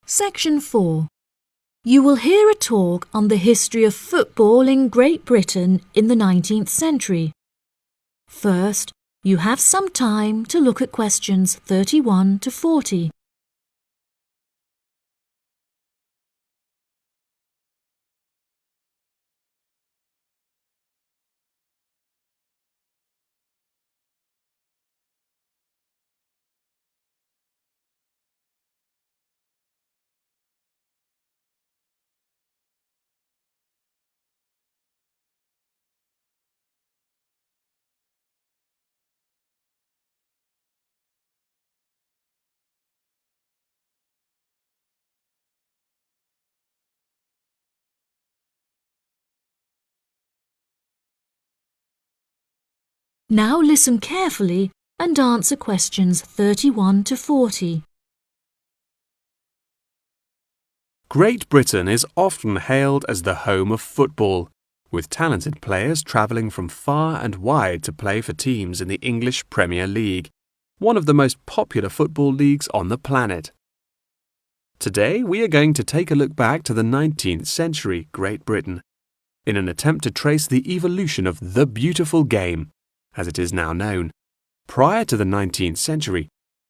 Section 4. You will hear a talk on the history of football in Great Britain in the 19th century. First, you have some time to look at questions 31 to 40. Now listen carefully and answer questions 31 to 40. Great Britain is often hailed as the home of football, with talented players travelling from far and wide to play for teams in the English Premier League, one of the most popular football leagues on the planet. Today we are going to take a look back to the 19th century Great Britain, in an attempt to trace the evolution of the beautiful game, as it is now known. Prior to the 19th century,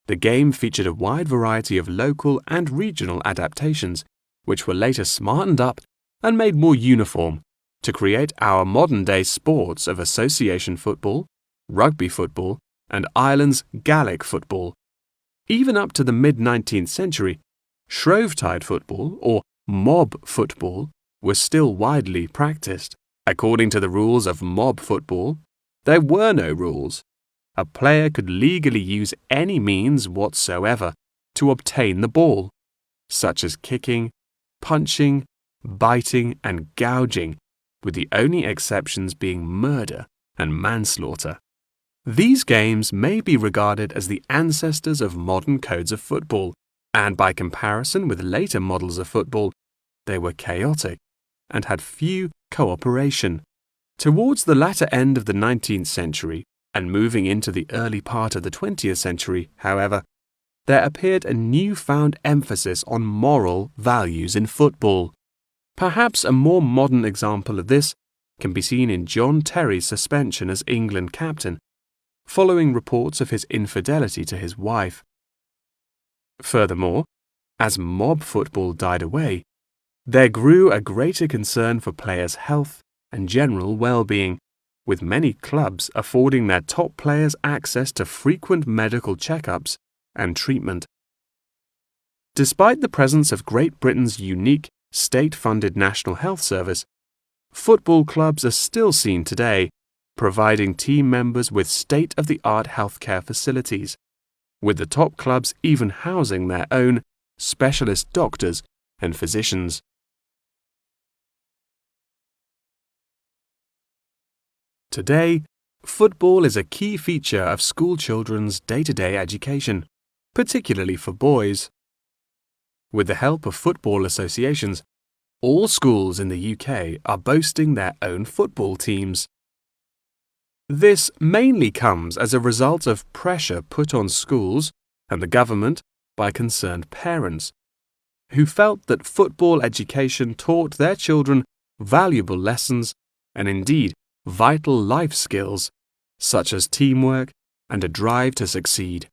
the game featured a wide variety of local and regional adaptations, which were later smartened up and made more uniform to create our modern-day sports of association football, rugby football, and Ireland's Gaelic football. Even up to the mid-19th century, Shrovetide football, or mob football, was still widely practiced. According to the rules of mob football, there were no rules. A player could legally use any means whatsoever to obtain the ball, such as kicking, punching, biting, and gouging, with the only exceptions being murder and manslaughter. These games may be regarded as the ancestors of modern codes of football, and by comparison with later models of football, they were chaotic and had few cooperation. Towards the latter end of the 19th century and moving into the early part of the 20th century, however, there appeared a newfound emphasis on moral values in football. Perhaps a more modern example of this can be seen in John Terry's suspension as England captain, following reports of his infidelity to his wife. Furthermore, as mob football died away, there grew a greater concern for players' health and general well-being, with many clubs affording their top players access to frequent medical checkups and treatment. Despite the presence of Great Britain's unique state-funded National Health Service, football clubs are still seen today, providing team members with state-of-the-art healthcare facilities, with the top clubs even housing their own specialist doctors and physicians. Today, football is a key feature of school children's day-to-day education, particularly for boys. With the help of football associations, all schools in the UK are boasting their own football teams. This mainly comes as a result of pressure put on schools and the government by concerned parents, who felt that football education taught their children valuable lessons and indeed vital life skills, such as teamwork and a drive to succeed.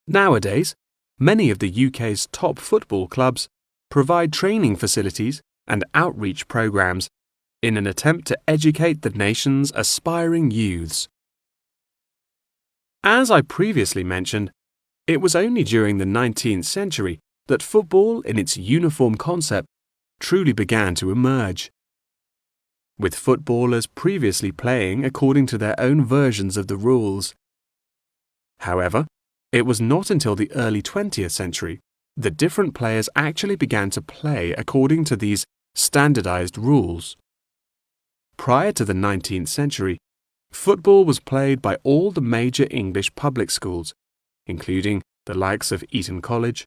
Nowadays, many of the UK's top football clubs provide training facilities and outreach programs in an attempt to educate the nation's aspiring youths. As I previously mentioned, it was only during the 19th century that football in its uniform concept truly began to emerge, with footballers previously playing according to their own versions of the rules. However, it was not until the early 20th century that different players actually began to play according to these standardized rules. Prior to the 19th century, football was played by all the major English public schools, including the likes of Eton College,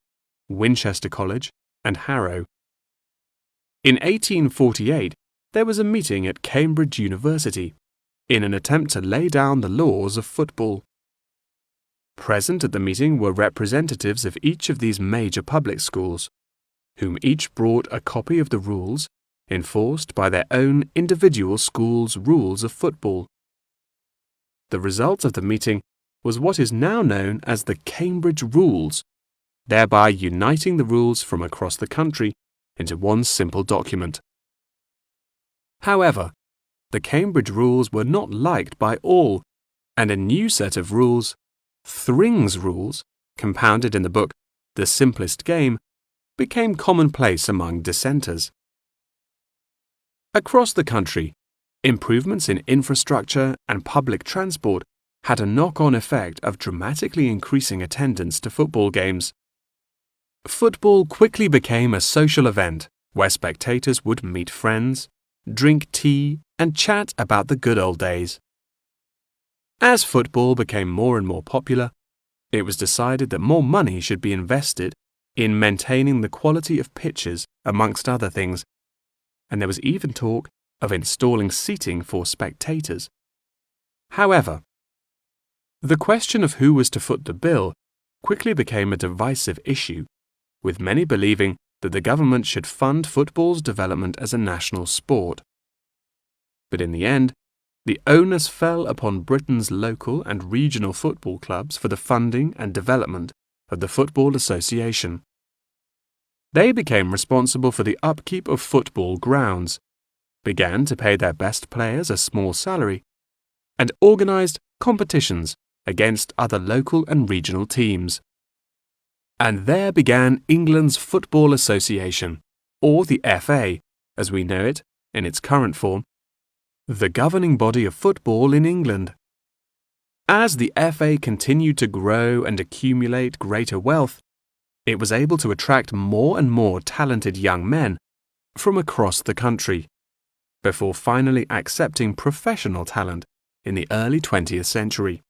Winchester College, and Harrow. In 1848, there was a meeting at Cambridge University in an attempt to lay down the laws of football. Present at the meeting were representatives of each of these major public schools, whom each brought a copy of the rules enforced by their own individual school's rules of football. The result of the meeting was what is now known as the Cambridge Rules, thereby uniting the rules from across the country into one simple document. However, the Cambridge Rules were not liked by all, and a new set of rules, Thring's Rules, compounded in the book The Simplest Game, became commonplace among dissenters. Across the country, improvements in infrastructure and public transport had a knock-on effect of dramatically increasing attendance to football games. Football quickly became a social event where spectators would meet friends, drink tea, and chat about the good old days. As football became more and more popular, it was decided that more money should be invested in maintaining the quality of pitches, amongst other things, and there was even talk of installing seating for spectators. However, the question of who was to foot the bill quickly became a divisive issue, with many believing that the government should fund football's development as a national sport. But in the end, the onus fell upon Britain's local and regional football clubs for the funding and development of the Football Association. They became responsible for the upkeep of football grounds, began to pay their best players a small salary, and organised competitions against other local and regional teams. And there began England's Football Association, or the FA, as we know it in its current form, the governing body of football in England. As the FA continued to grow and accumulate greater wealth, it was able to attract more and more talented young men from across the country, before finally accepting professional talent in the early 20th century.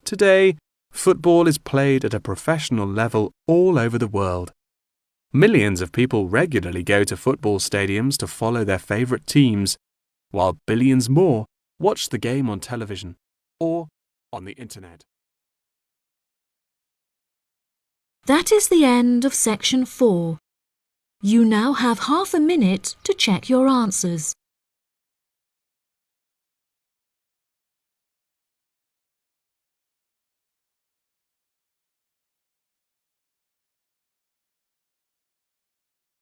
Today, football is played at a professional level all over the world. Millions of people regularly go to football stadiums to follow their favourite teams, while billions more watch the game on television or on the internet. That is the end of section 4. You now have half a minute to check your answers.